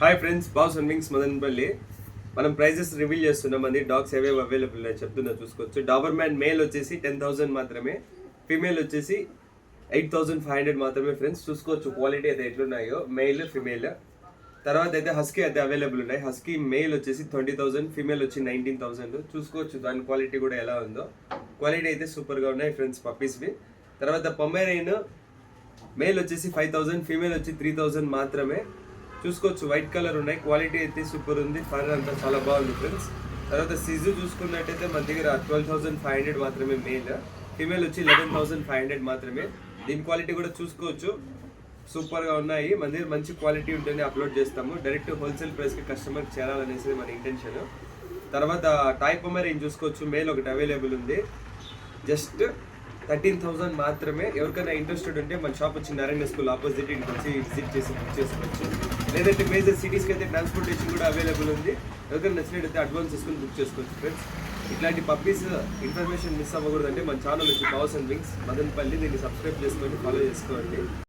Hi friends, boss and wings Madanpalli. మనం prices reveal చేస్తున్నాం. అండి డాగ్స్ ఏవేవి అవైలబుల్ ఉన్నాయి చెప్తున్నా, చూసుకోవచ్చు. డాబర్ మ్యాన్ మేల్ వచ్చేసి 10,000 మాత్రమే, ఫీమేల్ వచ్చేసి 8,500 మాత్రమే. ఫ్రెండ్స్ చూసుకోవచ్చు క్వాలిటీ అయితే ఎట్లున్నాయో, మెయిల్ ఫీమేల్. తర్వాత అయితే హస్కీ అయితే అవైలబుల్ ఉన్నాయి. హస్కీ మెయిల్ వచ్చేసి 20,000, ఫీమేల్ వచ్చి 19,000. చూసుకోవచ్చు దాని క్వాలిటీ కూడా ఎలా ఉందో. క్వాలిటీ అయితే సూపర్గా ఉన్నాయి ఫ్రెండ్స్ పప్పీస్వి. తర్వాత పొమేరియన్ మేల్ వచ్చేసి 5,000, ఫీమేల్ వచ్చి 3,000 మాత్రమే. చూసుకోవచ్చు వైట్ కలర్ ఉన్నాయి, క్వాలిటీ అయితే సూపర్ ఉంది, ఫర్ అంతా చాలా బాగుంది ఫ్రెండ్స్. తర్వాత సిజు చూసుకున్నట్టయితే మన దగ్గర 12,500 మాత్రమే మేల్, ఫీమేల్ వచ్చి 11,500 మాత్రమే. దీని క్వాలిటీ కూడా చూసుకోవచ్చు, సూపర్గా ఉన్నాయి. మన దగ్గర మంచి క్వాలిటీ ఉంటుంది, అప్లోడ్ చేస్తాము. డైరెక్ట్ హోల్సేల్ ప్రైస్కి కస్టమర్కి చేరాలనేసి మన ఇంటెన్షన్. తర్వాత టాయ్ పొమేరియన్ చూసుకోవచ్చు, మేల్ ఒకటి అవైలబుల్ ఉంది, జస్ట్ 13,000 మాత్రమే. ఎవరికైనా ఇంట్రెస్టెడ్ ఉంటే మన షాప్ వచ్చి నారాయణ స్కూల్ ఆపోజిట్ ఇంటికి వచ్చి విజిట్ చేసి బుక్ చేసుకోవచ్చు. లేదంటే మేజర్ సిటీస్కి అయితే ట్రాన్స్పోర్టేషన్ కూడా అవైలబుల్ ఉంది. ఎవరికైనా నచ్చినట్టయితే అడ్వాన్స్ చేసుకుని బుక్ చేసుకోవచ్చు ఫ్రెండ్స్. ఇట్లాంటి పప్పీస్ ఇన్ఫర్మేషన్ మిస్ అవ్వకూడదంటే మన ఛానల్ వచ్చి బాస్ అండ్ వింగ్స్ మదన్పల్లి, దీన్ని సబ్స్క్రైబ్ చేసుకొని ఫాలో చేసుకోండి.